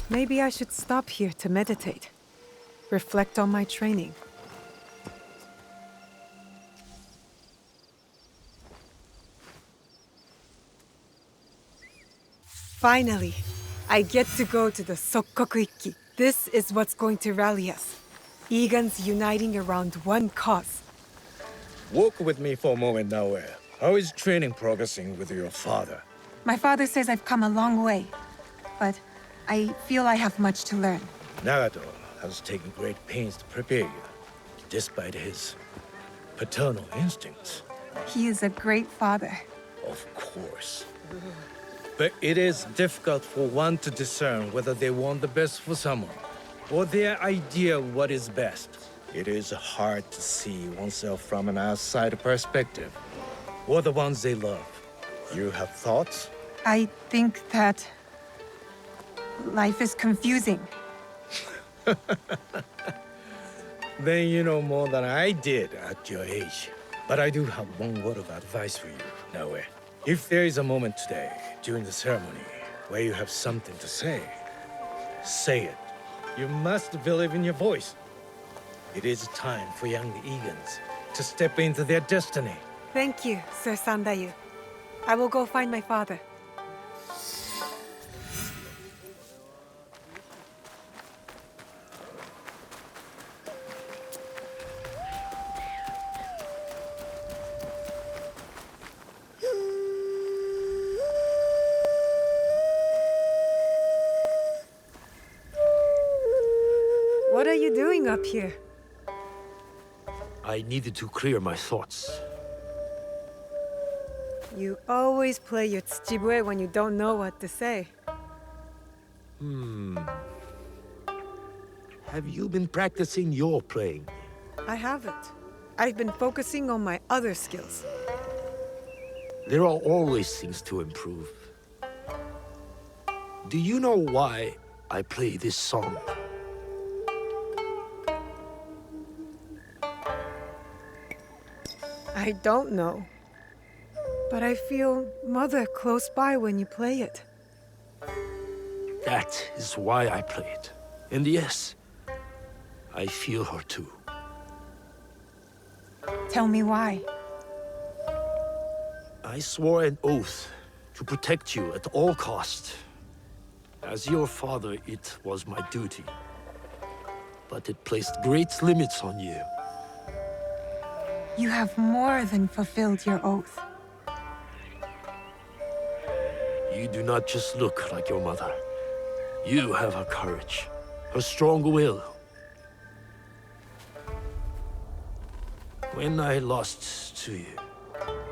Maybe I should stop here to meditate. Reflect on my training. Finally, I get to go to the Sokkoku Ikki. This is what's going to rally us. Egan's uniting around one cause. Walk with me for a moment, Naoe. How is training progressing with your father? My father says I've come a long way, but I feel I have much to learn. Nagato has taken great pains to prepare you, despite his paternal instincts. He is a great father. Of course. But it is difficult for one to discern whether they want the best for someone, or their idea of what is best. It is hard to see oneself from an outside perspective, or the ones they love. You have thoughts? I think that life is confusing. Then you know more than I did at your age. But I do have one word of advice for you, Naoe. If there is a moment today, during the ceremony, where you have something to say it. You must believe in your voice. It is time for young Egans to step into their destiny. Thank you, Sir Sandayu. I will go find my father. What are you doing up here? I needed to clear my thoughts. You always play your tsuchibue when you don't know what to say. Have you been practicing your playing? I haven't. I've been focusing on my other skills. There are always things to improve. Do you know why I play this song? I don't know. But I feel Mother close by when you play it. That is why I play it. And yes, I feel her too. Tell me why. I swore an oath to protect you at all cost. As your father, it was my duty. But it placed great limits on you. You have more than fulfilled your oath. You do not just look like your mother. You have her courage, her strong will. When I lost to you,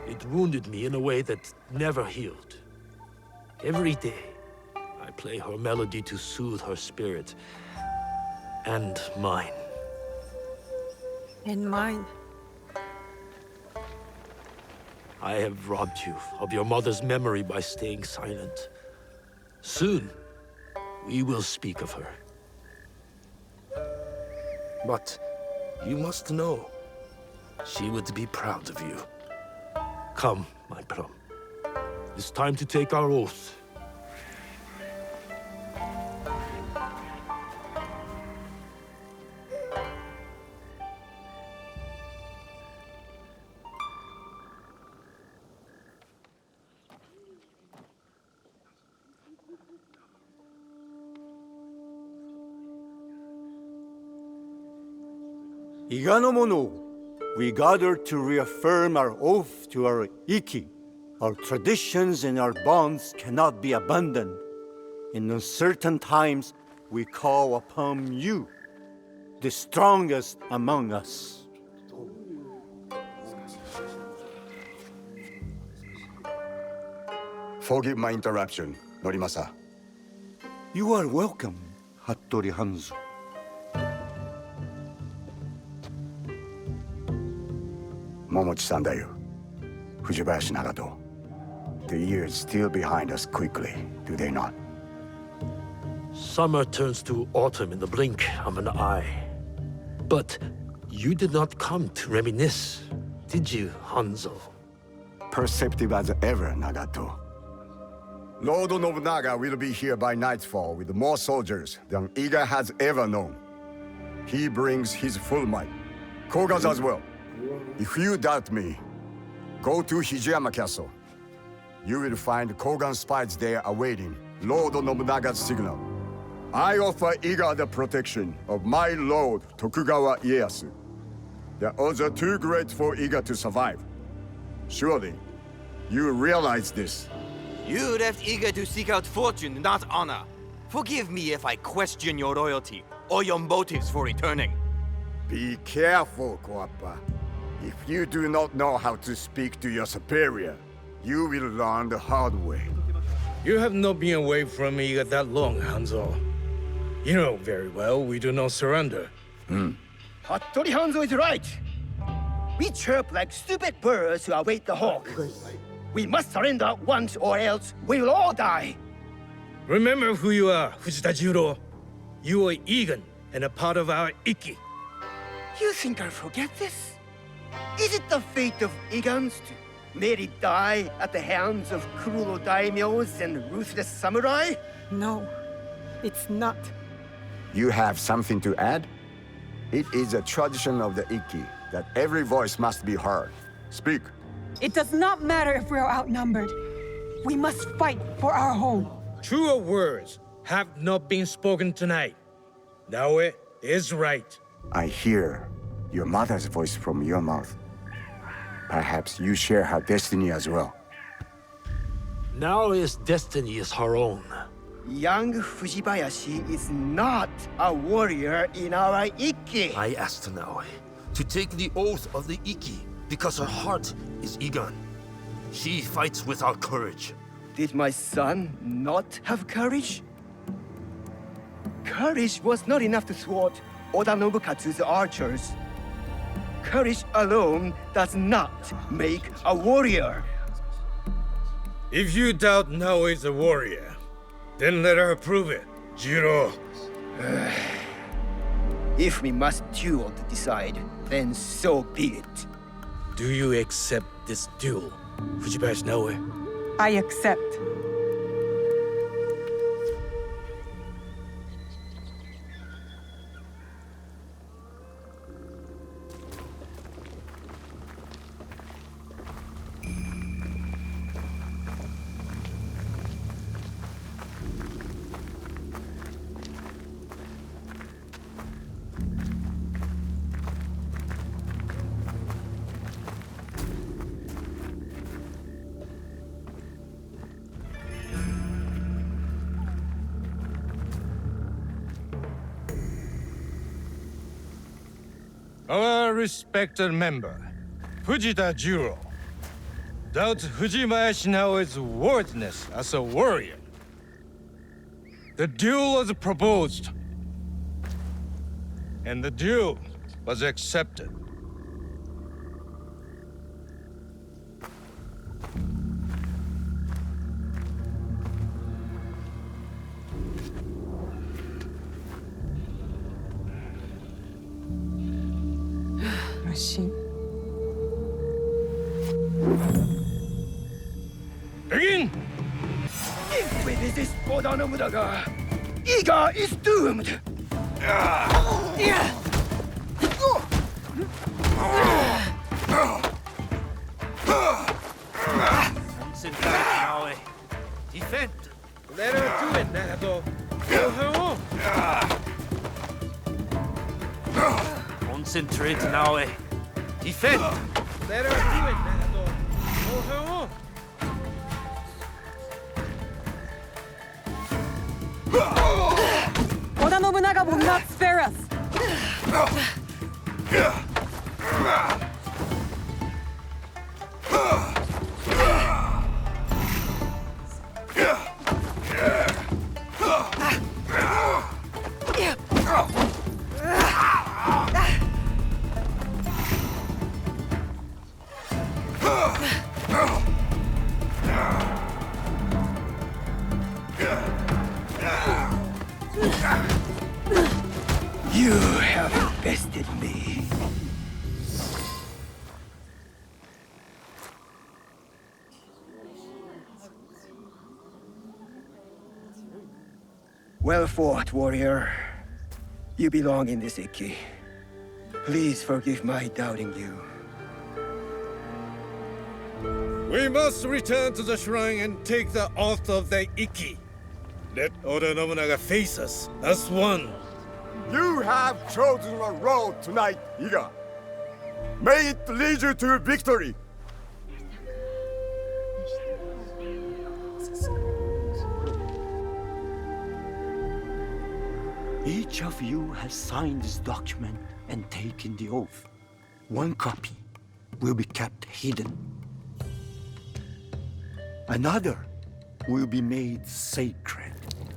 it wounded me in a way that never healed. Every day, I play her melody to soothe her spirit, and mine. And mine. I have robbed you of your mother's memory by staying silent. Soon, we will speak of her. But you must know, she would be proud of you. Come, my plum. It's time to take our oath. Iganomono, we gather to reaffirm our oath to our Ikki. Our traditions and our bonds cannot be abandoned. In uncertain times, we call upon you, the strongest among us. Forgive my interruption, Norimasa. You are welcome, Hattori Hanzo. Momochi Sandayu, Fujibayashi Nagato. The years steal behind us quickly, do they not? Summer turns to autumn in the blink of an eye. But You did not come to reminisce, did you, Hanzo? Perceptive as ever, Nagato. Lord Nobunaga will be here by nightfall with more soldiers than Iga has ever known. He brings his full might. Koga's as well. If you doubt me, go to Hijiyama Castle. You will find Kogan spies there awaiting Lord Nobunaga's signal. I offer Iga the protection of my lord Tokugawa Ieyasu. The odds are too great for Iga to survive. Surely, you realize this. You left Iga to seek out fortune, not honor. Forgive me if I question your loyalty or your motives for returning. Be careful, Koappa. If you do not know how to speak to your superior, you will learn the hard way. You have not been away from Iga that long, Hanzo. You know very well we do not surrender. Hattori Hanzo is right. We chirp like stupid birds who await the hawk. We must surrender once or else we will all die. Remember who you are, Fujita Jiro. You are Egan and a part of our Ikki. You think I'll forget this? Is it the fate of Igans to merely die at the hands of cruel daimyos and ruthless samurai? No, it's not. You have something to add? It is a tradition of the Ikki that every voice must be heard. Speak. It does not matter if we are outnumbered. We must fight for our home. Truer words have not been spoken tonight. Naoe is right. I hear your mother's voice from your mouth. Perhaps you share her destiny as well. Naoe's destiny is her own. Young Fujibayashi is not a warrior in our Ikki. I asked Naoe to take the oath of the Ikki because her heart is Igan. She fights without courage. Did my son not have courage? Courage was not enough to thwart Oda Nobukatsu's archers. Courage alone does not make a warrior. If you doubt Naoe is a warrior, then let her prove it, Jiro. If we must duel to decide, then so be it. Do you accept this duel, Fujibayashi Naoe? I accept. Our respected member, Fujita Jiro, doubts Fujibayashi Naoe's worthiness as a warrior. The duel was proposed, and the duel was accepted. Machine. Begin! If we resist Oda Nobunaga, Iga is doomed! Concentrate, Naoe. Defend. Let her do it, Nagato. Go her on. Concentrate, Naoe. Defend. Let her do it, Nagato. Go her on. Oda Nobunaga will not spare us. You have bested me. Well fought, warrior. You belong in this Ikki. Please forgive my doubting you. We must return to the shrine and take the oath of the Ikki. Let Oda Nobunaga face us as one. You have chosen a road tonight, Iga. May it lead you to victory. Each of you has signed this document and taken the oath. One copy will be kept hidden. Another will be made sacred.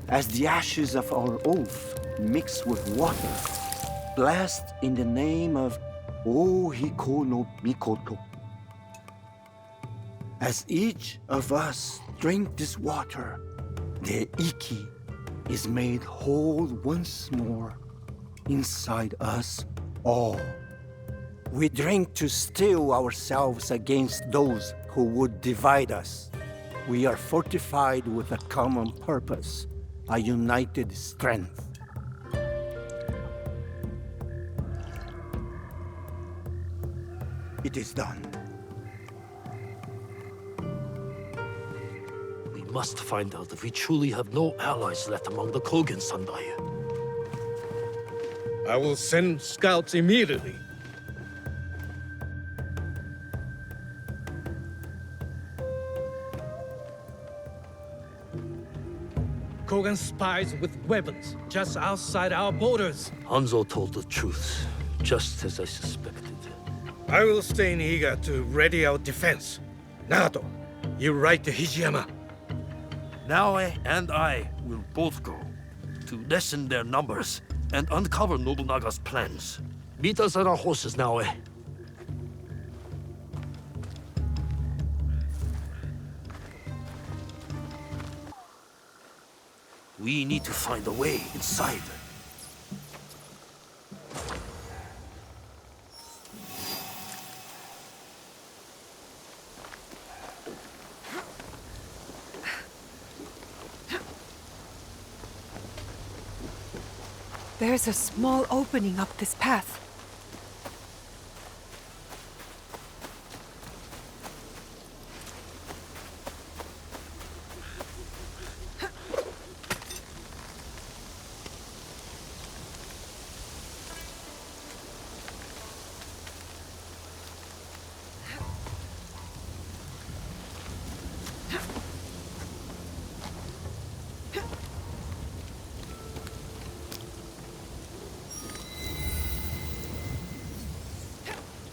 As the ashes of our oath mixed with water, blessed in the name of Ohiko no Mikoto. As each of us drink this water, the Ikki is made whole once more inside us all. We drink to steel ourselves against those who would divide us. We are fortified with a common purpose, a united strength. It is done. We must find out if we truly have no allies left among the Kogen Sandai. I will send scouts immediately. Kogan spies with weapons just outside our borders. Hanzo told the truth, just as I suspected. I will stay in Iga to ready our defense. Nagato, you ride to Hijiyama. Naoe and I will both go to lessen their numbers and uncover Nobunaga's plans. Meet us at our horses, Naoe. We need to find a way inside. There's a small opening up this path.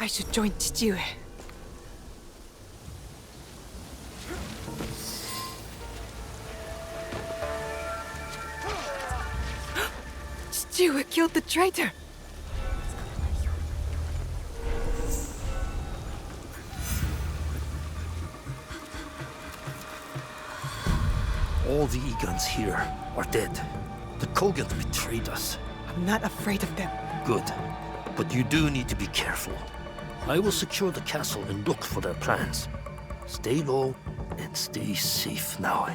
I should join Chichiue. Chichiue killed the traitor! All the Egans here are dead. The Kogans betrayed us. I'm not afraid of them. Good. But you do need to be careful. I will secure the castle and look for their plans. Stay low and stay safe now.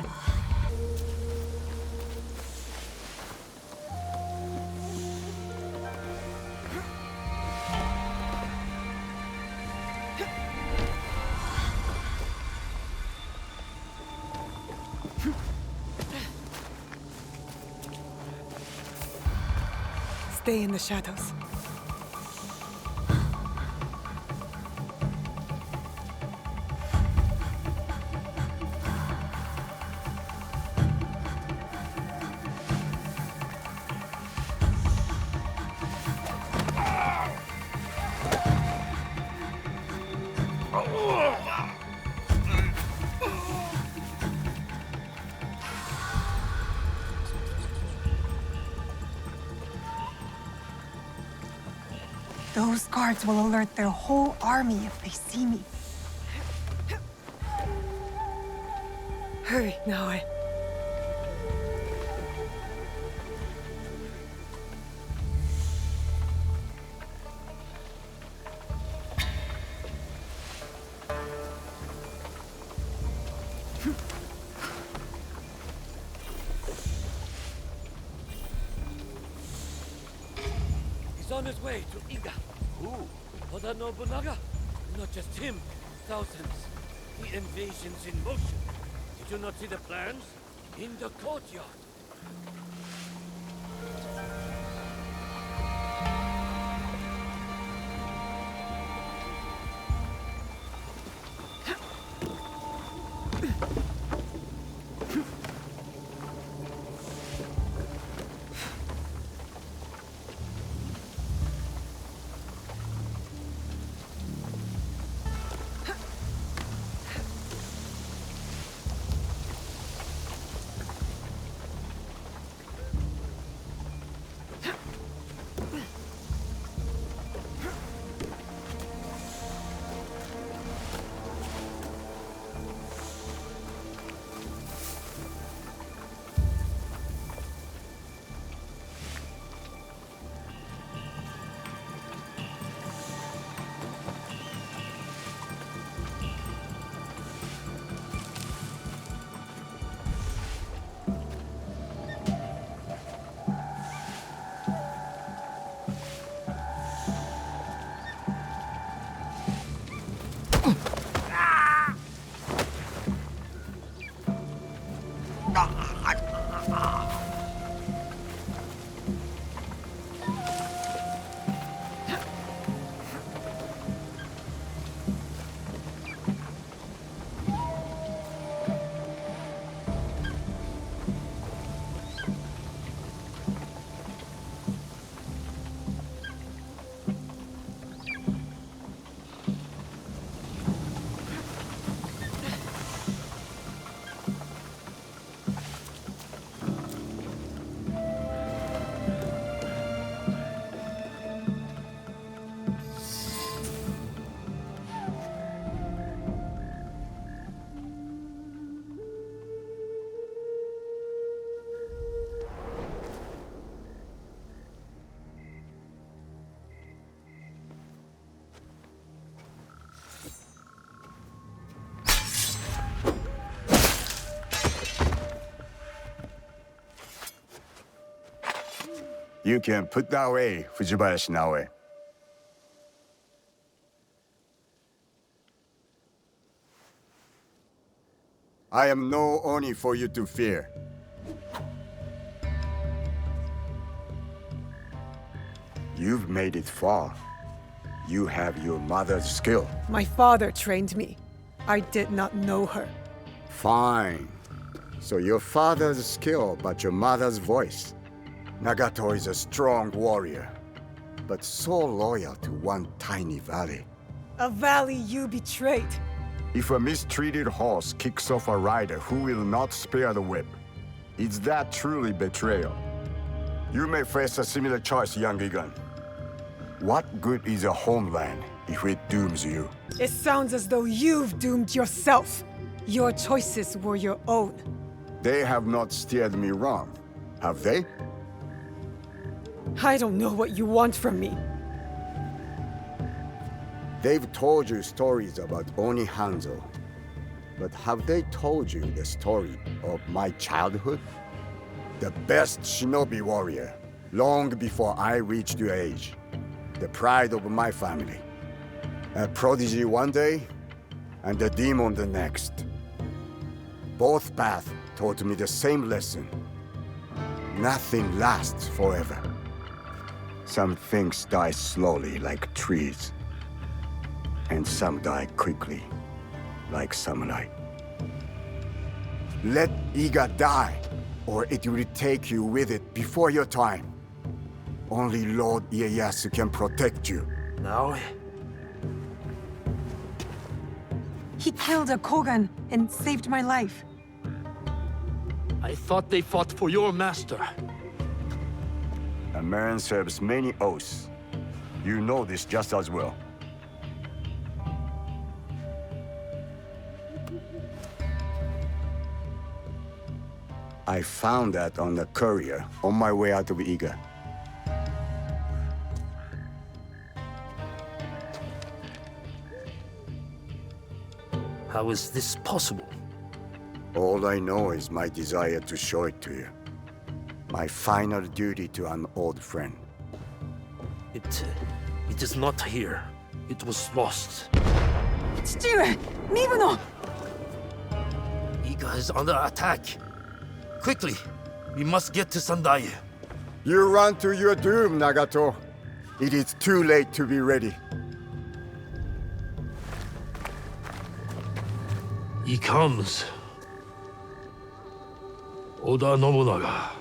Stay in the shadows. Those guards will alert their whole army if they see me. Hurry, Naoe. He's on his way to Iga. Who? Oda Nobunaga? Not just him. Thousands. The invasion's in motion. Did you not see the plans? In the courtyard. You can put that away, Fujibayashi Naoe. I am no Oni for you to fear. You've made it far. You have your mother's skill. My father trained me. I did not know her. Fine. So your father's skill, but your mother's voice. Nagato is a strong warrior, but so loyal to one tiny valley. A valley you betrayed. If a mistreated horse kicks off a rider who will not spare the whip, is that truly betrayal? You may face a similar choice, young Igan. What good is a homeland if it dooms you? It sounds as though you've doomed yourself. Your choices were your own. They have not steered me wrong, have they? I don't know what you want from me. They've told you stories about Oni Hanzo, but have they told you the story of my childhood? The best shinobi warrior, long before I reached your age. The pride of my family. A prodigy one day, and a demon the next. Both paths taught me the same lesson. Nothing lasts forever. Some things die slowly like trees, and some die quickly like samurai. Let Iga die, or it will take you with it before your time. Only Lord Ieyasu can protect you. Naoe? He killed a Kogan and saved my life. I thought they fought for your master. A man serves many oaths. You know this just as well. I found that on the courier on my way out of Iga. How is this possible? All I know is my desire to show it to you. My final duty to an old friend. It is not here. It was lost. 父上、身分の Iga is under attack. Quickly, we must get to Sandai. You run to your doom, Nagato. It is too late to be ready. He comes. Oda Nobunaga.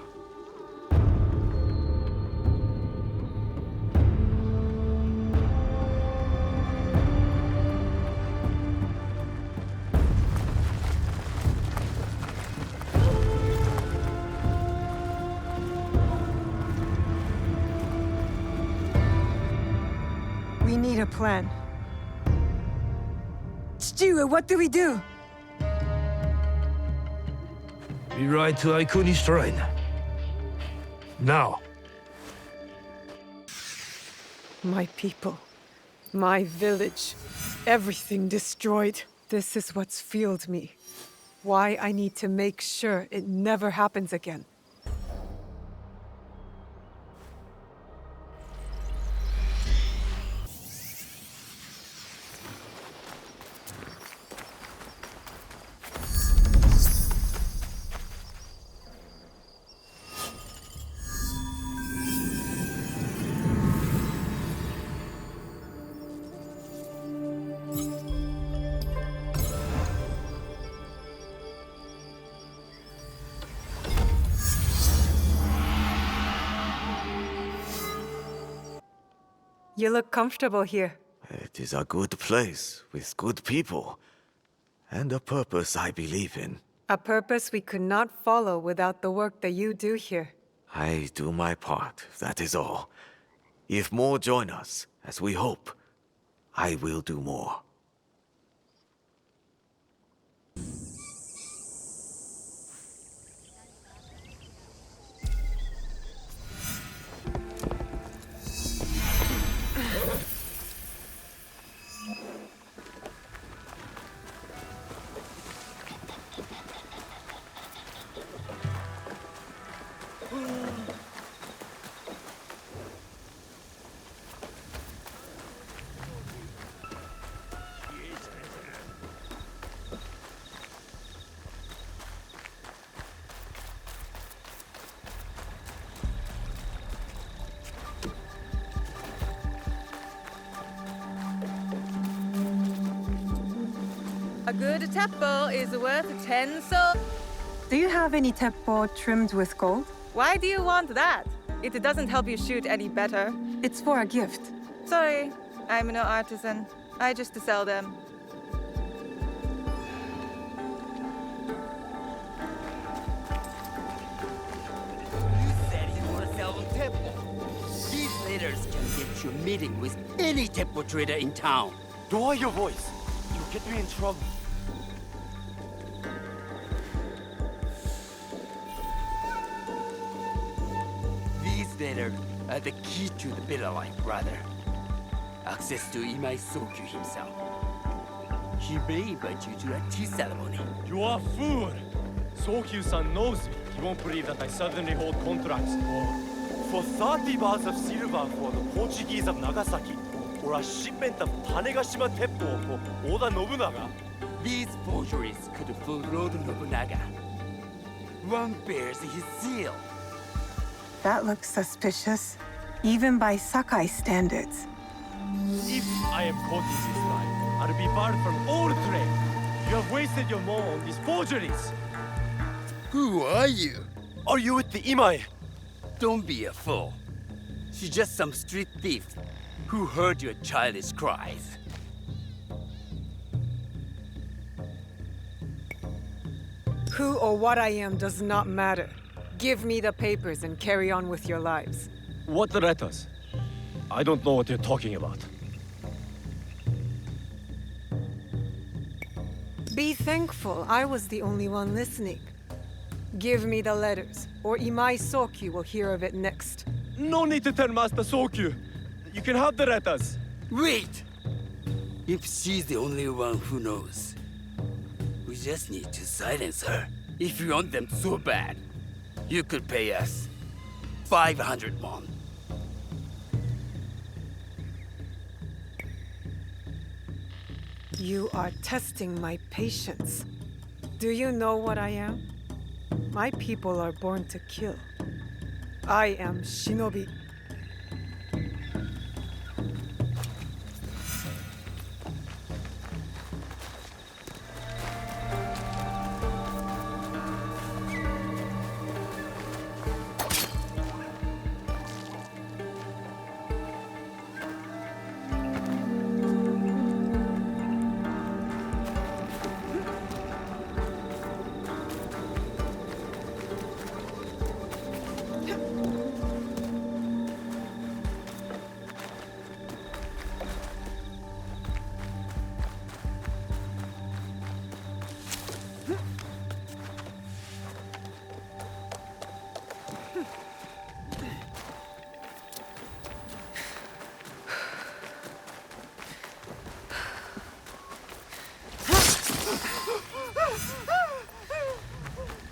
We need a plan. 父上、what do we do? We ride to Aikuni Shrine. Now. My people, my village, everything destroyed. This is what's fueled me. Why I need to make sure it never happens again. You look comfortable here. It is a good place with good people. And a purpose I believe in. A purpose we could not follow without the work that you do here. I do my part, that is all. If more join us, as we hope, I will do more. A good teppo is worth 10 souls. Do you have any teppo trimmed with gold? Why do you want that? It doesn't help you shoot any better. It's for a gift. Sorry, I'm no artisan. I just sell them. You said you want to sell them Teppo. These letters can get you a meeting with any Teppo trader in town. Lower your voice. You'll get me in trouble. These letters are the key to the better life, brother. Access to Imai Sokyu himself. He may invite you to a tea ceremony. You are a fool! Sokyu-san knows me. He won't believe that I suddenly hold contracts for 30 bars of silver for the Portuguese of Nagasaki, or a shipment of Tanegashima Teppo for Oda Nobunaga. These forgeries could fool Lord Nobunaga. One bears his seal. That looks suspicious, even by Sakai standards. If I am caught in this lie, I'll be barred from all trade. You have wasted your mo on these forgeries. Who are you? Are you with the Imai? Don't be a fool. She's just some street thief who heard your childish cries. Who or what I am does not matter. Give me the papers and carry on with your lives. What letters? I don't know what you're talking about. Be thankful I was the only one listening. Give me the letters, or Imai Sokyu will hear of it next. No need to tell Master Sokyu. You can have the letters. Wait! If she's the only one who knows, we just need to silence her. If you want them so bad, you could pay us 500 won. You are testing my patience. Do you know what I am? My people are born to kill. I am shinobi.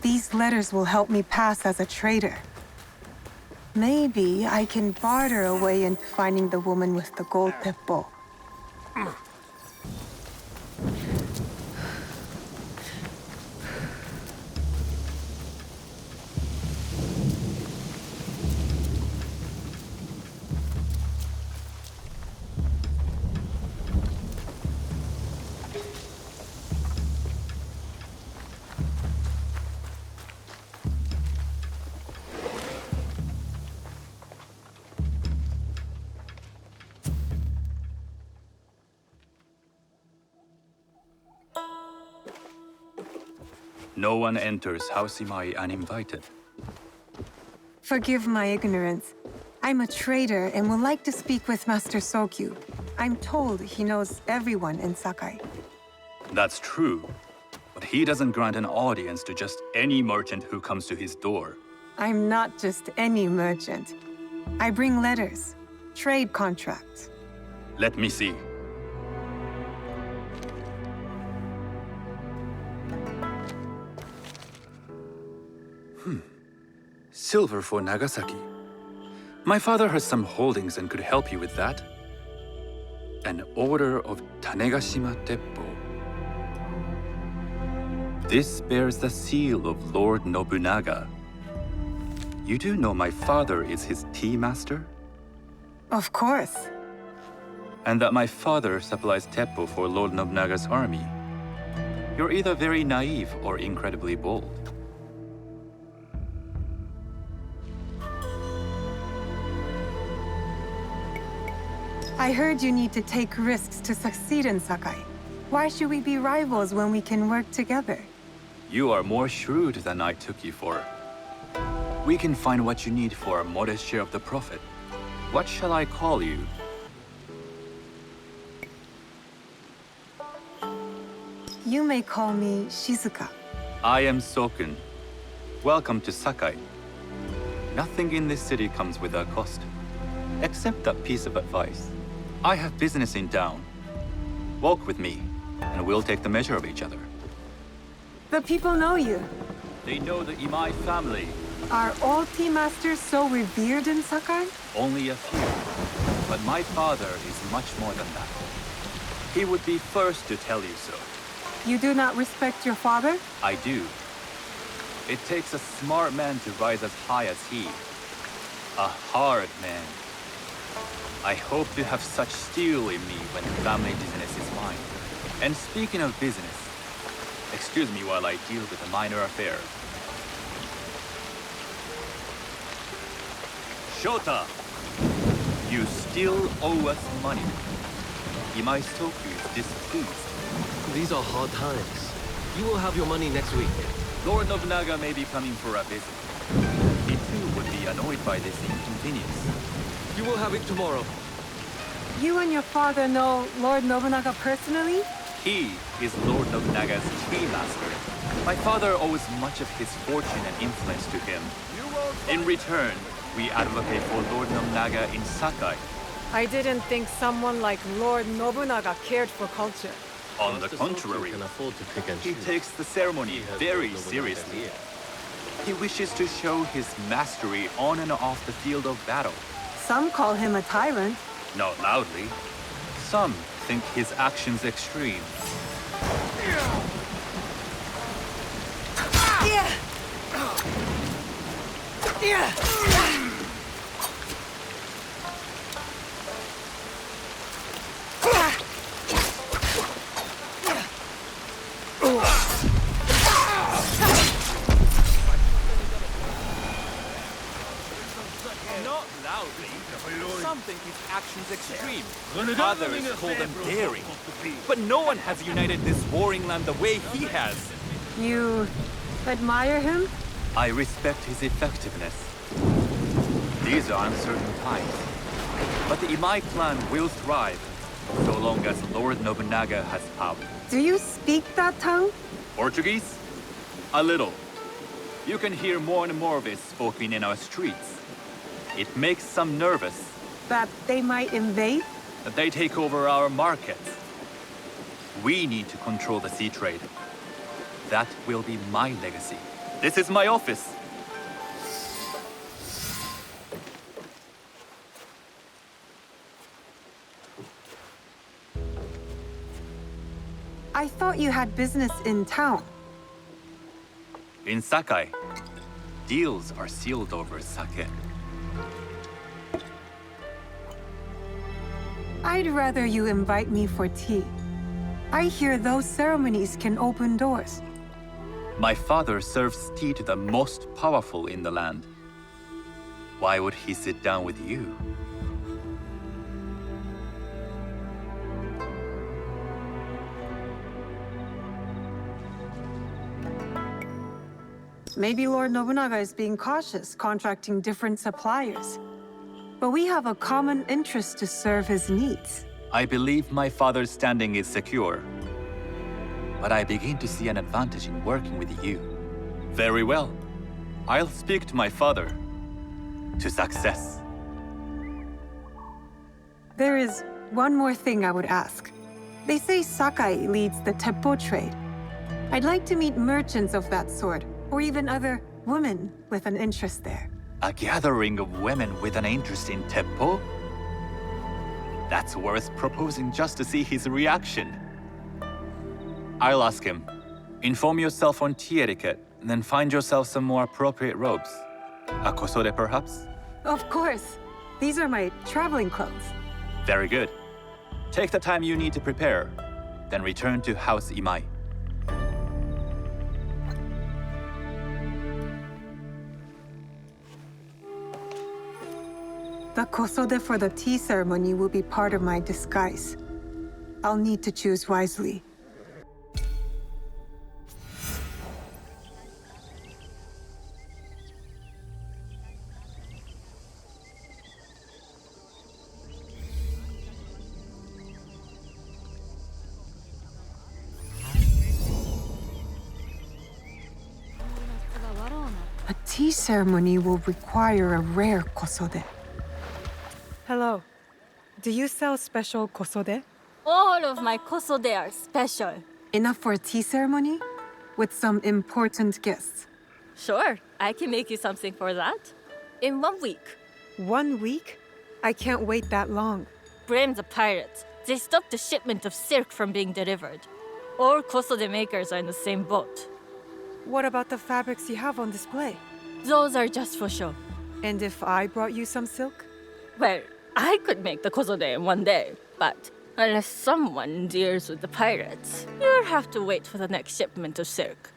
These letters will help me pass as a traitor. Maybe I can barter a way into finding the woman with the gold teppo. No one enters House Imai uninvited. Forgive my ignorance. I'm a trader and would like to speak with Master Sokyu. I'm told he knows everyone in Sakai. That's true, but he doesn't grant an audience to just any merchant who comes to his door. I'm not just any merchant. I bring letters, trade contracts. Let me see. Silver for Nagasaki. My father has some holdings and could help you with that. An order of Tanegashima Teppo. This bears the seal of Lord Nobunaga. You do know my father is his tea master? Of course. And that my father supplies Teppo for Lord Nobunaga's army. You're either very naive or incredibly bold. I heard you need to take risks to succeed in Sakai. Why should we be rivals when we can work together? You are more shrewd than I took you for. We can find what you need for a modest share of the profit. What shall I call you? You may call me Shizuka. I am Sokun. Welcome to Sakai. Nothing in this city comes without cost. Except that piece of advice. I have business in town. Walk with me, and we'll take the measure of each other. The people know you. They know the Imai family. Are all tea masters so revered in Sakai? Only a few. But my father is much more than that. He would be first to tell you so. You do not respect your father? I do. It takes a smart man to rise as high as he. A hard man. I hope to have such steel in me when family business is mine. And speaking of business, excuse me while I deal with a minor affair. Shota! You still owe us money. Imai Sokyu is displeased. These are hard times. You will have your money next week. Lord Nobunaga may be coming for a visit. He too would be annoyed by this inconvenience. You will have it tomorrow. You and your father know Lord Nobunaga personally? He is Lord Nobunaga's tea master. My father owes much of his fortune and influence to him. In return, we advocate for Lord Nobunaga in Sakai. I didn't think someone like Lord Nobunaga cared for culture. On the contrary, Can afford to pick and he choose. takes the ceremony He has very Lord Nobunaga's seriously. ear. He wishes to show his mastery on and off the field of battle. Some call him a tyrant. Not loudly. some think his actions extreme. Not loudly. Some think his actions extreme. Others call them daring. But no one has united this warring land the way he has. You admire him? I respect his effectiveness. These are uncertain times. But the Imai clan will thrive so long as Lord Nobunaga has power. Do you speak that tongue? Portuguese? A little. You can hear more and more of it spoken in our streets. It makes some nervous. That they might invade? That they take over our markets. We need to control the sea trade. That will be my legacy. This is my office. I thought you had business in town. In Sakai, deals are sealed over sake. I'd rather you invite me for tea. I hear those ceremonies can open doors. My father serves tea to the most powerful in the land. Why would he sit down with you? Maybe Lord Nobunaga is being cautious, contracting different suppliers. But we have a common interest to serve his needs. I believe my father's standing is secure. But I begin to see an advantage in working with you. Very well. I'll speak to my father. To success. There is one more thing I would ask. They say Sakai leads the Teppo trade. I'd like to meet merchants of that sort, or even other women with an interest there. A gathering of women with an interest in Teppo? That's worth proposing just to see his reaction. I'll ask him. Inform yourself on tea etiquette, and then find yourself some more appropriate robes. A kosode, perhaps? Of course. These are my traveling clothes. Very good. Take the time you need to prepare, then return to House Imai. The kosode for the tea ceremony will be part of my disguise. I'll need to choose wisely. A tea ceremony will require a rare kosode. Hello. Do you sell special kosode? All of my kosode are special. Enough for a tea ceremony? With some important guests. Sure, I can make you something for that. In 1 week. 1 week? I can't wait that long. Blame the pirates. They stopped the shipment of silk from being delivered. All kosode makers are in the same boat. What about the fabrics you have on display? Those are just for show. And if I brought you some silk? Well, I could make the kosode in 1 day, but unless someone deals with the pirates, you'll have to wait for the next shipment of silk.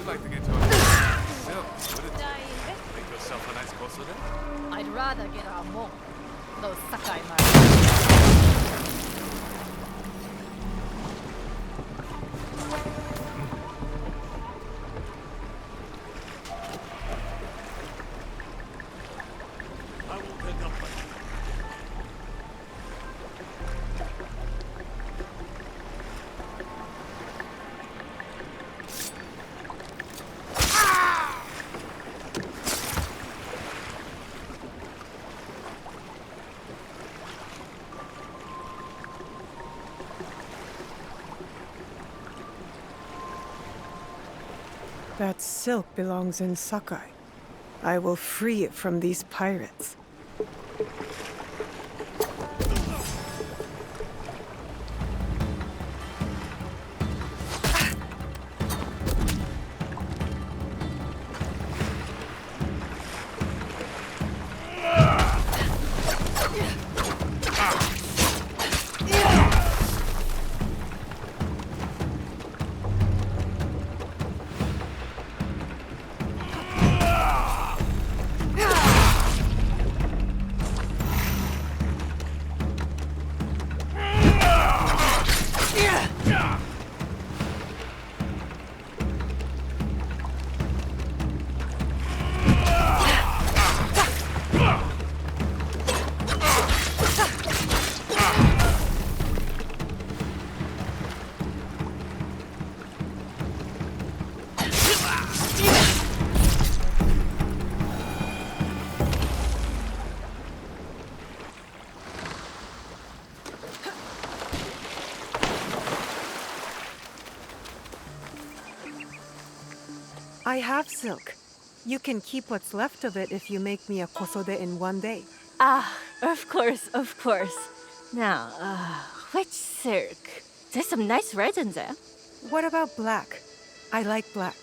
Like to get to a yourself, wouldn't you? Make yourself a nice course with it? I'd rather get our more. Those Sakai I will pick up my... That silk belongs in Sakai. I will free it from these pirates. I have silk. You can keep what's left of it if you make me a kosode in one day. Ah, of course, of course. Now, which silk? There's some nice red in there. What about black? I like black.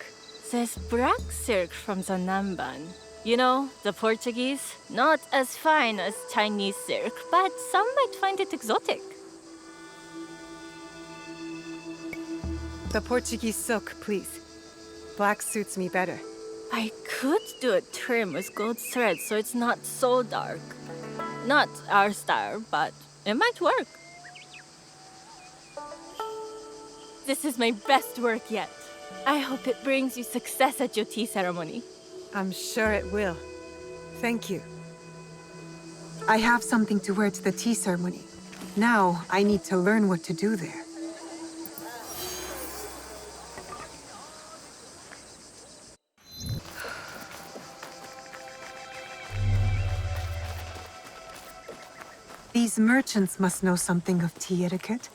There's black silk from the Namban. You know, the Portuguese. Not as fine as Chinese silk, but some might find it exotic. The Portuguese silk, please. Black suits me better. I could do a trim with gold thread so it's not so dark. Not our style, but it might work. This is my best work yet. I hope it brings you success at your tea ceremony. I'm sure it will. Thank you. I have something to wear to the tea ceremony. Now, I need to learn what to do there. These merchants must know something of tea etiquette.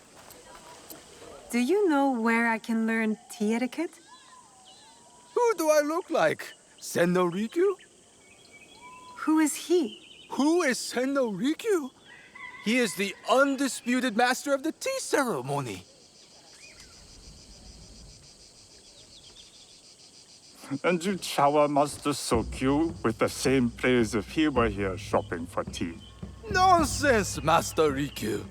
Do you know where I can learn tea etiquette? Who do I look like? Senno Rikyu? Who is he? Who is Senno Rikyu? He is the undisputed master of the tea ceremony. And you shower Master Sokyu with the same praise if he were here shopping for tea. Nonsense, Master Rikyu.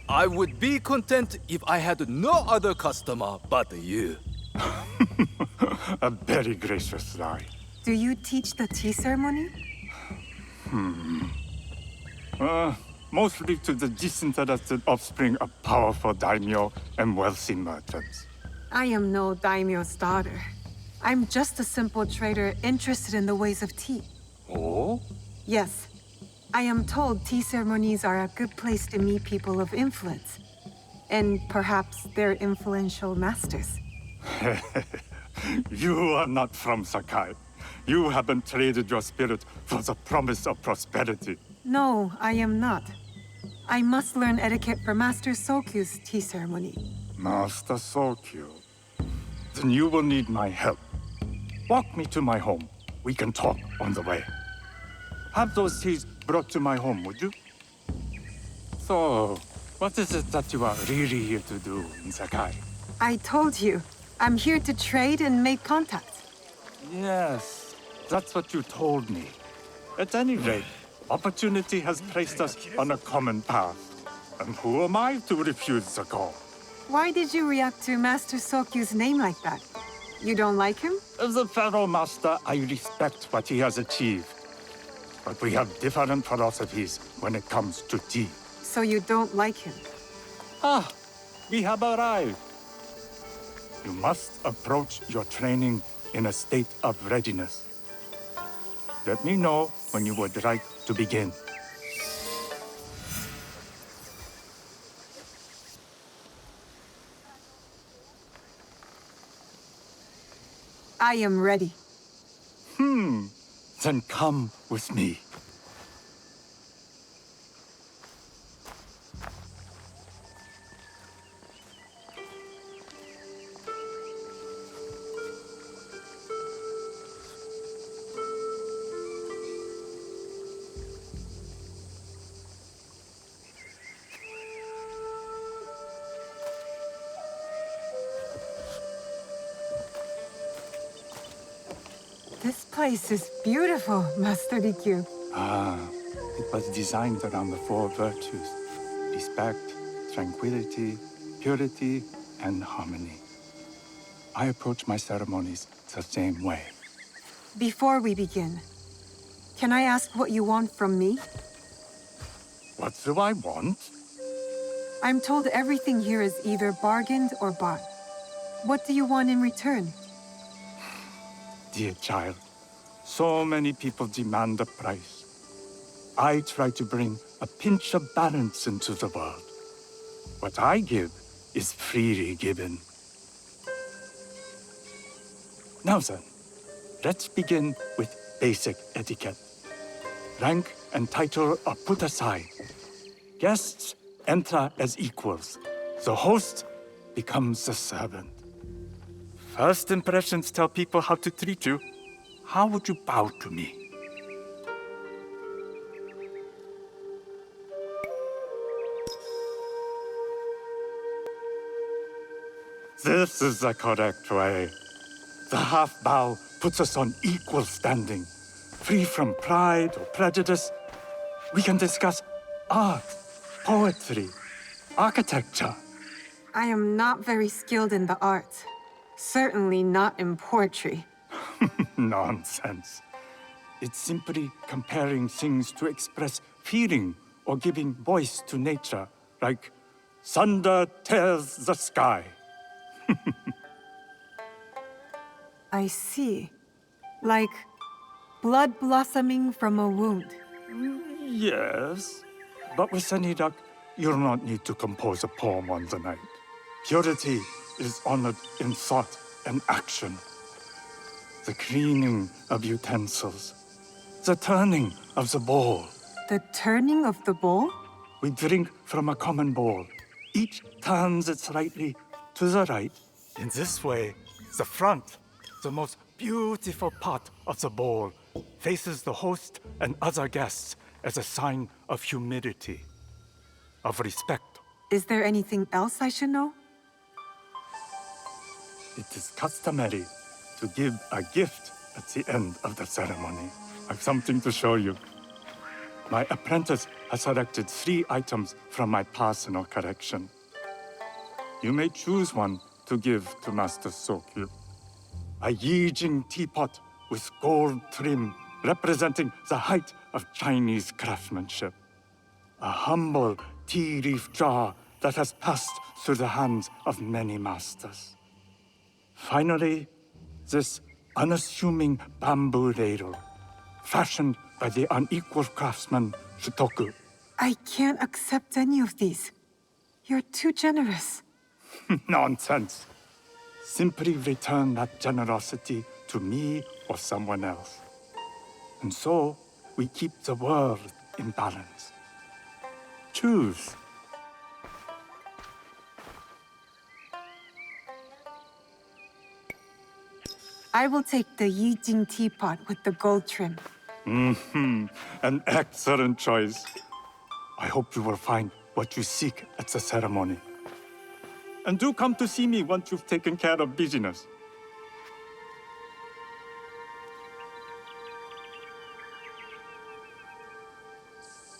I would be content if I had no other customer but you. A very gracious lie. Do you teach the tea ceremony? Mostly to the disinterested offspring of powerful daimyo and wealthy merchants. I am no daimyo's daughter. I'm just a simple trader interested in the ways of tea. Oh? Yes. I am told tea ceremonies are a good place to meet people of influence. And perhaps their influential masters. You are not from Sakai. You haven't traded your spirit for the promise of prosperity. No, I am not. I must learn etiquette for Master Sokyu's tea ceremony. Master Sokyu. Then you will need my help. Walk me to my home. We can talk on the way. Have those teas brought to my home, would you? So, what is it that you are really here to do in Sakai? I told you, I'm here to trade and make contacts. Yes, that's what you told me. At any rate, opportunity has placed us on a common path. And who am I to refuse the call? Why did you react to Master Sokyu's name like that? You don't like him? As a Pharaoh Master, I respect what he has achieved. But we have different philosophies when it comes to tea. So you don't like him? Ah, we have arrived. You must approach your training in a state of readiness. Let me know when you would like to begin. I am ready. Then come with me. This place is beautiful, Master Rikyu. It was designed around the four virtues: respect, tranquility, purity, and harmony. I approach my ceremonies the same way. Before we begin, can I ask what you want from me? What do I want? I'm told everything here is either bargained or bought. What do you want in return? Dear child, so many people demand a price. I try to bring a pinch of balance into the world. What I give is freely given. Now then, let's begin with basic etiquette. Rank and title are put aside. Guests enter as equals. The host becomes the servant. First impressions tell people how to treat you. How would you bow to me? This is the correct way. The half bow puts us on equal standing, free from pride or prejudice. We can discuss art, poetry, architecture. I am not very skilled in the arts. Certainly not in poetry. Nonsense. It's simply comparing things to express feeling or giving voice to nature, like thunder tears the sky. I see. Like blood blossoming from a wound. Yes, but with any luck, you'll not need to compose a poem on the night. Purity is honored in thought and action. The cleaning of utensils. The turning of the bowl. The turning of the bowl? We drink from a common bowl. Each turns it slightly to the right. In this way, the front, the most beautiful part of the bowl, faces the host and other guests as a sign of humility, of respect. Is there anything else I should know? It is customary to give a gift at the end of the ceremony. I've something to show you. My apprentice has selected 3 items from my personal collection. You may choose one to give to Master Sokyu. A Yijing teapot with gold trim representing the height of Chinese craftsmanship. A humble tea leaf jar that has passed through the hands of many masters. Finally, this unassuming bamboo ladle, fashioned by the unequal craftsman Shutoku. I can't accept any of these. You're too generous. Nonsense. Simply return that generosity to me or someone else. And so, we keep the world in balance. Choose. I will take the Yijing teapot with the gold trim. An excellent choice. I hope you will find what you seek at the ceremony. And do come to see me once you've taken care of business.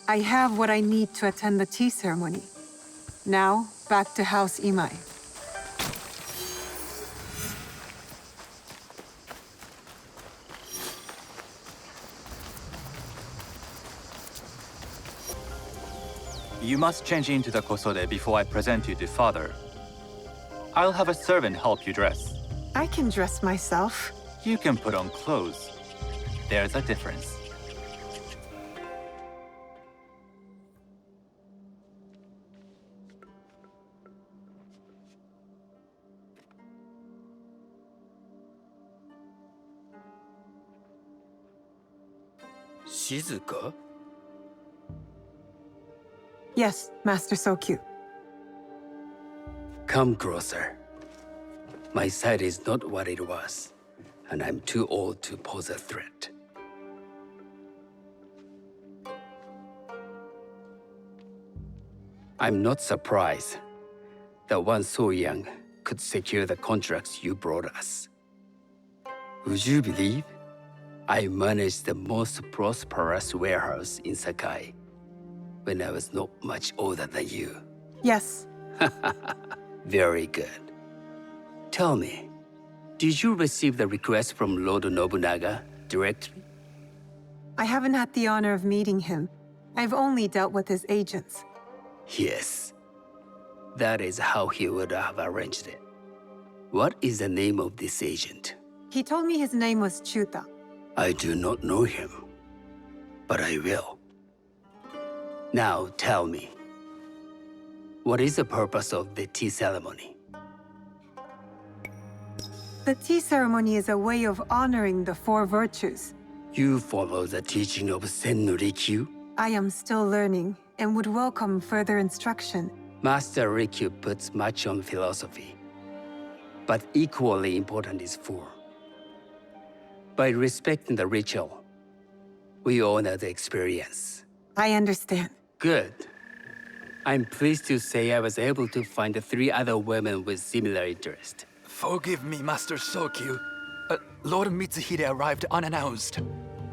I have what I need to attend the tea ceremony. Now, back to House Imai. You must change into the kosode before I present you to father. I'll have a servant help you dress. I can dress myself. You can put on clothes. There's a difference. Shizuka? Yes, Master Sokyu. Come closer. My sight is not what it was, and I'm too old to pose a threat. I'm not surprised that one so young could secure the contracts you brought us. Would you believe I managed the most prosperous warehouse in Sakai when I was not much older than you? Yes. Very good. Tell me, did you receive the request from Lord Nobunaga directly? I haven't had the honor of meeting him. I've only dealt with his agents. Yes. That is how he would have arranged it. What is the name of this agent? He told me his name was Chuta. I do not know him, but I will. Now tell me, what is the purpose of the tea ceremony? The tea ceremony is a way of honoring the 4 virtues. You follow the teaching of Sen no Rikyu? I am still learning and would welcome further instruction. Master Rikyu puts much on philosophy, but equally important is form. By respecting the ritual, we honor the experience. I understand. Good. I'm pleased to say I was able to find 3 other women with similar interest. Forgive me, Master Sokyu. Lord Mitsuhide arrived unannounced.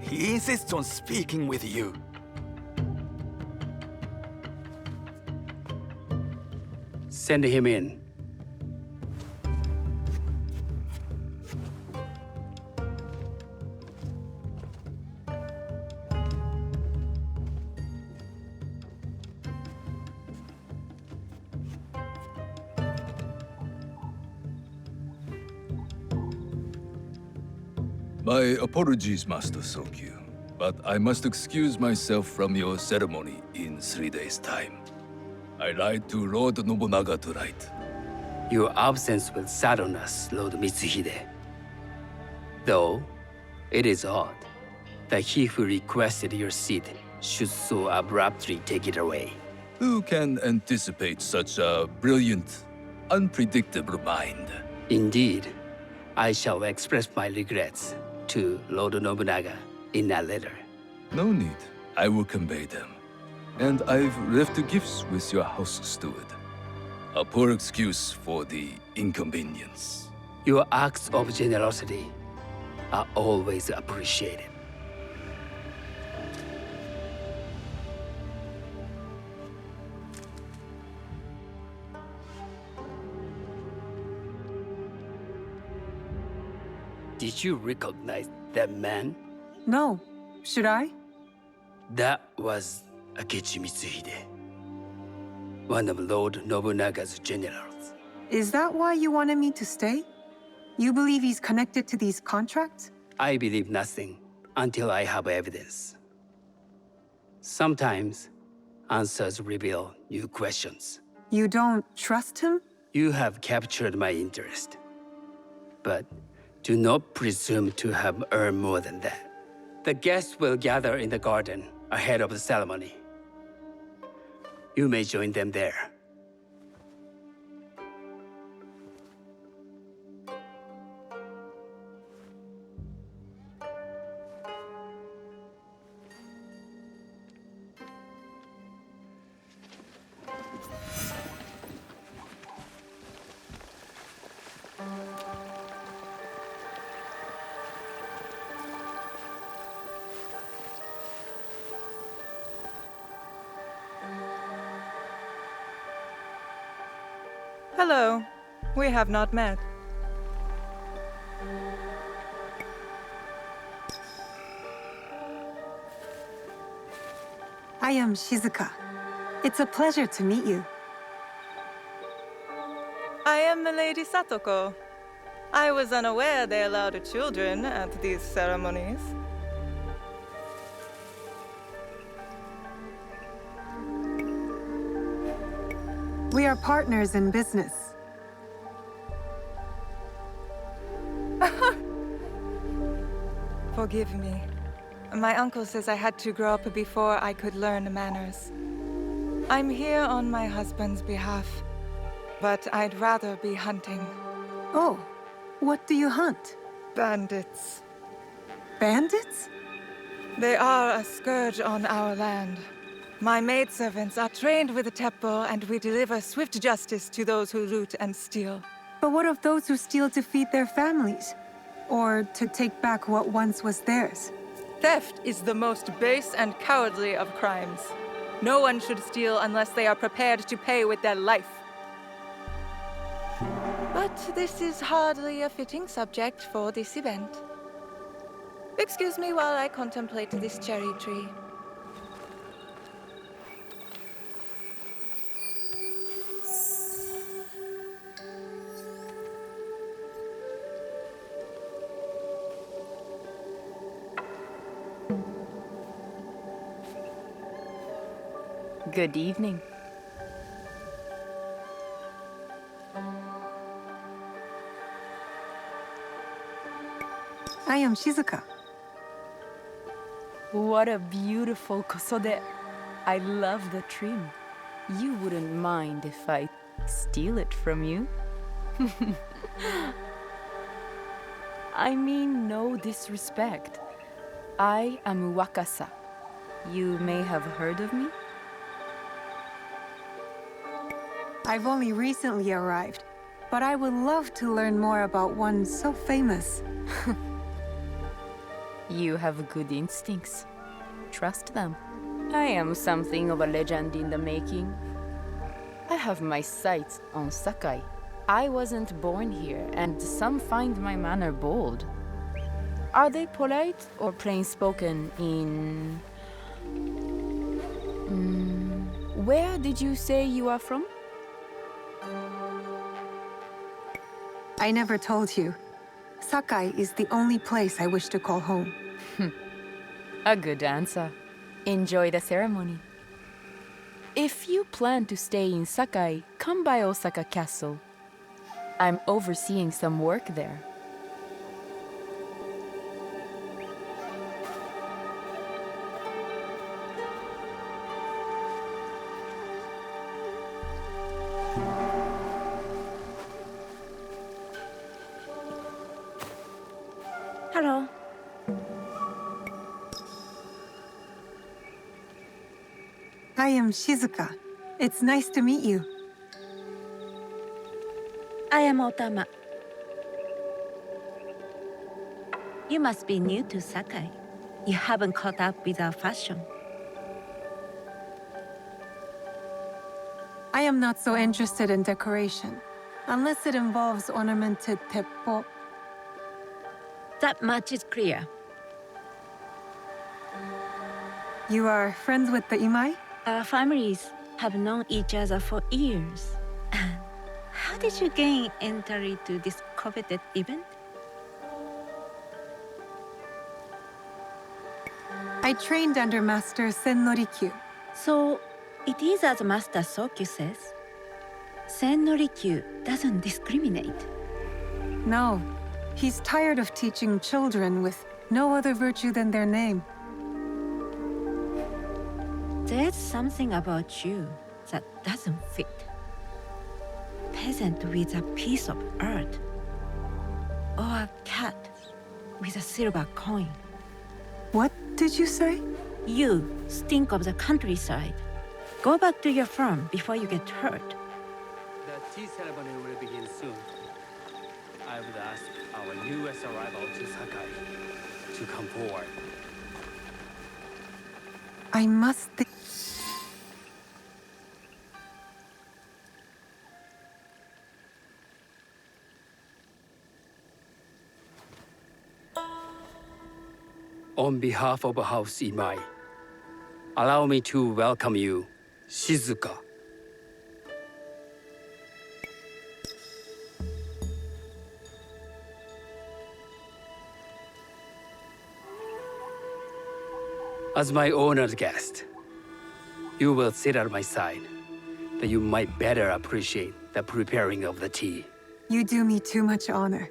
He insists on speaking with you. Send him in. My apologies, Master Sokyu, but I must excuse myself from your ceremony in 3 days' time. I lied to Lord Nobunaga tonight. Your absence will sadden us, Lord Mitsuhide. Though, it is odd that he who requested your seat should so abruptly take it away. Who can anticipate such a brilliant, unpredictable mind? Indeed, I shall express my regrets to Lord Nobunaga in a letter. No need. I will convey them. And I've left the gifts with your house steward. A poor excuse for the inconvenience. Your acts of generosity are always appreciated. Did you recognize that man? No. Should I? That was Akechi Mitsuhide, one of Lord Nobunaga's generals. Is that why you wanted me to stay? You believe he's connected to these contracts? I believe nothing until I have evidence. Sometimes, answers reveal new questions. You don't trust him? You have captured my interest. But do not presume to have earned more than that. The guests will gather in the garden ahead of the ceremony. You may join them there. Hello. We have not met. I am Shizuka. It's a pleasure to meet you. I am Milady Satoko. I was unaware they allowed children at these ceremonies. We are partners in business. Forgive me. My uncle says I had to grow up before I could learn manners. I'm here on my husband's behalf, but I'd rather be hunting. Oh, what do you hunt? Bandits. Bandits? They are a scourge on our land. My maidservants are trained with the Teppo, and we deliver swift justice to those who loot and steal. But what of those who steal to feed their families? Or to take back what once was theirs? Theft is the most base and cowardly of crimes. No one should steal unless they are prepared to pay with their life. But this is hardly a fitting subject for this event. Excuse me while I contemplate this cherry tree. Good evening. I am Shizuka. What a beautiful kosode. I love the trim. You wouldn't mind if I steal it from you? I mean no disrespect. I am Wakasa. You may have heard of me? I've only recently arrived, but I would love to learn more about one so famous. You have good instincts. Trust them. I am something of a legend in the making. I have my sights on Sakai. I wasn't born here, and some find my manner bold. Are they polite or plain-spoken in... Where did you say you are from? I never told you. Sakai is the only place I wish to call home. A good answer. Enjoy the ceremony. If you plan to stay in Sakai, come by Osaka Castle. I'm overseeing some work there. Hello. I am Shizuka. It's nice to meet you. I am Otama. You must be new to Sakai. You haven't caught up with our fashion. I am not so interested in decoration, unless it involves ornamented teppo. That much is clear. You are friends with the Imai? Our families have known each other for years. How did you gain entry to this coveted event? I trained under Master Sen Norikyu. So, it is as Master Sokyu says. Sen Norikyu doesn't discriminate. No, he's tired of teaching children with no other virtue than their name. There's something about you that doesn't fit. Peasant with a piece of earth, or a cat with a silver coin. What did you say? You stink of the countryside. Go back to your farm before you get hurt. The tea ceremony will begin soon. I would ask our newest arrival to Sakai to come forward. I must think. On behalf of House Imai, allow me to welcome you, Shizuka. As my honored guest, you will sit at my side, that you might better appreciate the preparing of the tea. You do me too much honor.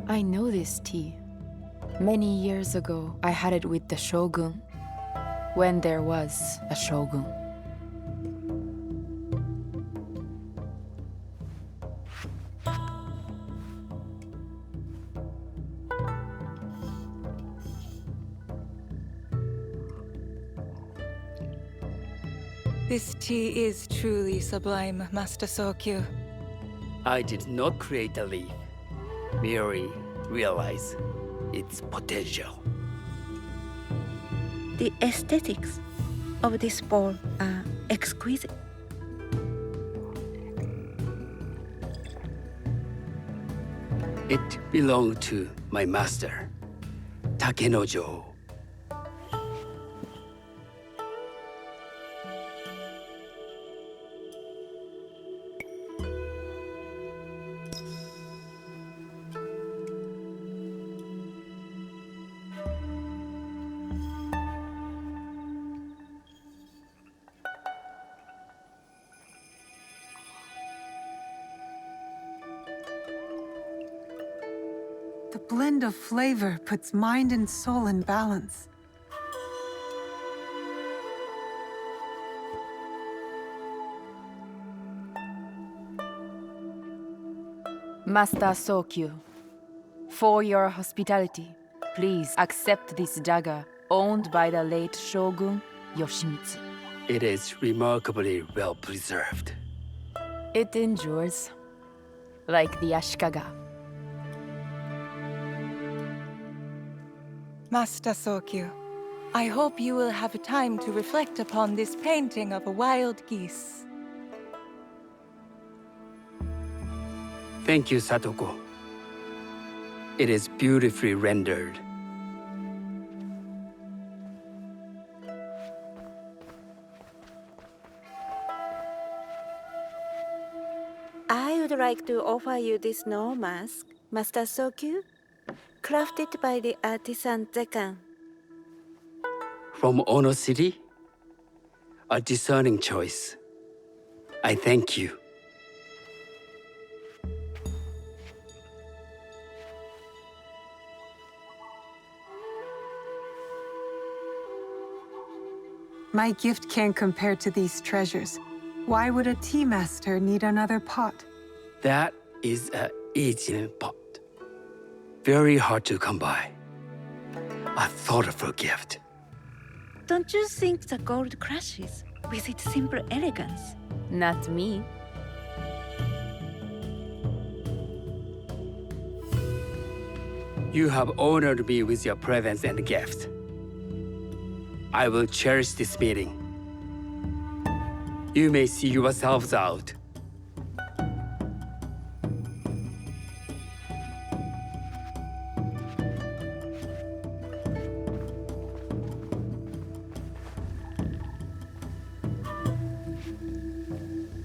I know this tea. Many years ago, I had it with the shogun, when there was a shogun. This tea is truly sublime, Master Sokyu. I did not create the leaf, merely realize its potential. The aesthetics of this bowl are exquisite. It belonged to my master, Takenojo. The blend of flavor puts mind and soul in balance. Master Sokyu, for your hospitality, please accept this dagger owned by the late Shogun Yoshimitsu. It is remarkably well preserved. It endures, like the Ashikaga. Master Sokyu, I hope you will have time to reflect upon this painting of a wild geese. Thank you, Satoko. It is beautifully rendered. I would like to offer you this snow mask, Master Sokyu, crafted by the artisan Zekan. From Ono City? A discerning choice. I thank you. My gift can't compare to these treasures. Why would a tea master need another pot? That is a Asian pot. Very hard to come by. A thoughtful gift. Don't you think the gold crashes with its simple elegance? Not me. You have honored me with your presence and gift. I will cherish this meeting. You may see yourselves out.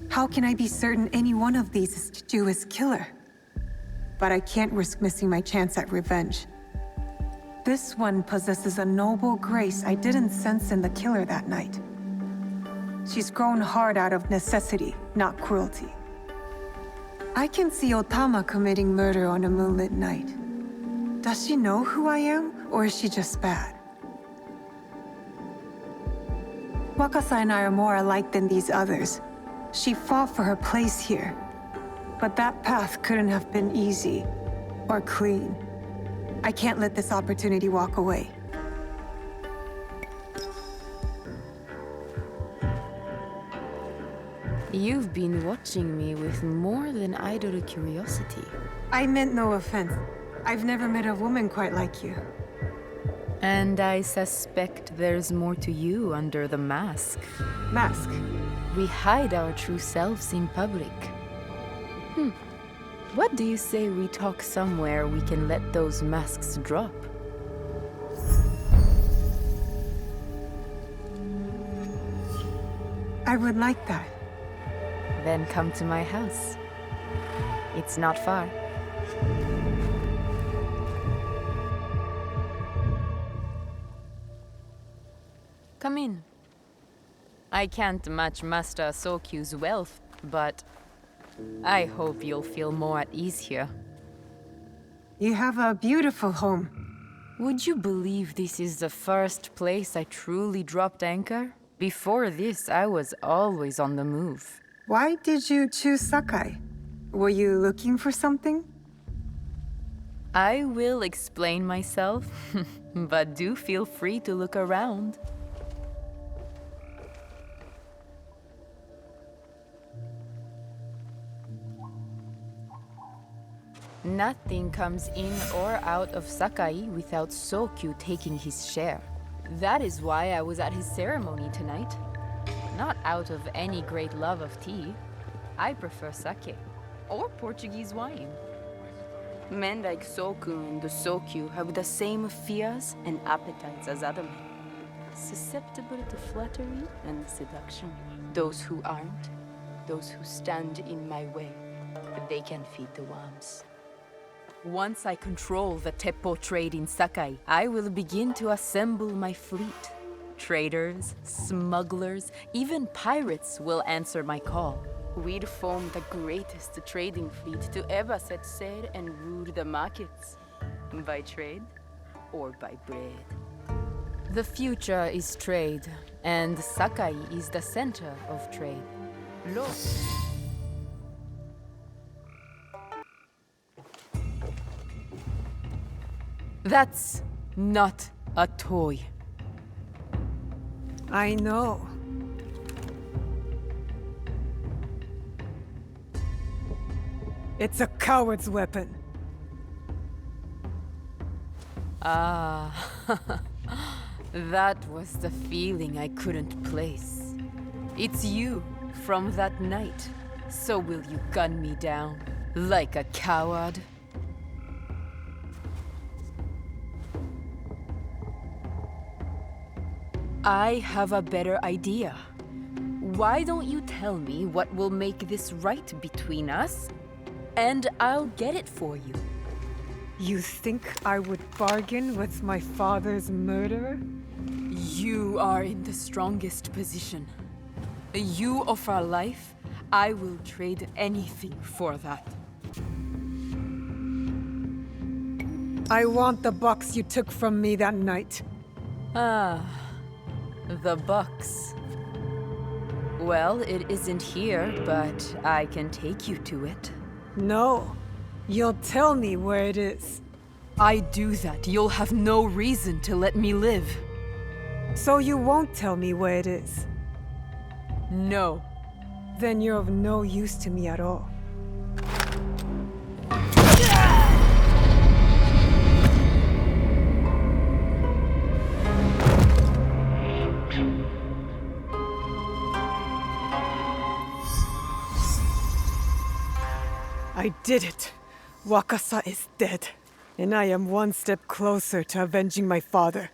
How can I be certain any one of these is to do his killer? But I can't risk missing my chance at revenge. This one possesses a noble grace I didn't sense in the killer that night. She's grown hard out of necessity, not cruelty. I can see Otama committing murder on a moonlit night. Does she know who I am, or is she just bad? Wakasa and I are more alike than these others. She fought for her place here. But that path couldn't have been easy, or clean. I can't let this opportunity walk away. You've been watching me with more than idle curiosity. I meant no offense. I've never met a woman quite like you. And I suspect there's more to you under the mask. Mask? We hide our true selves in public. What do you say we talk somewhere we can let those masks drop? I would like that. Then come to my house. It's not far. Come in. I can't match Master Sokyu's wealth, but I hope you'll feel more at ease here. You have a beautiful home. Would you believe this is the first place I truly dropped anchor? Before this, I was always on the move. Why did you choose Sakai? Were you looking for something? I will explain myself, but do feel free to look around. Nothing comes in or out of Sakai without Sokyu taking his share. That is why I was at his ceremony tonight. Not out of any great love of tea. I prefer sake, or Portuguese wine. Men like Soku and the Sokyu have the same fears and appetites as other men. Susceptible to flattery and seduction. Those who aren't, those who stand in my way, they can feed the worms. Once I control the Teppo trade in Sakai, I will begin to assemble my fleet. Traders, smugglers, even pirates will answer my call. We'd form the greatest trading fleet to ever set sail and rule the markets. By trade or by bread. The future is trade, and Sakai is the center of trade. Look. That's not a toy. I know. It's a coward's weapon. Ah, that was the feeling I couldn't place. It's you from that night. So will you gun me down like a coward? I have a better idea. Why don't you tell me what will make this right between us, and I'll get it for you. You think I would bargain with my father's murderer? You are in the strongest position. You offer life, I will trade anything for that. I want the box you took from me that night. Ah, the box. Well, it isn't here, but I can take you to it. No. You'll tell me where it is. I do that, you'll have no reason to let me live. So you won't tell me where it is? No. Then you're of no use to me at all. I did it. Wakasa is dead, and I am one step closer to avenging my father.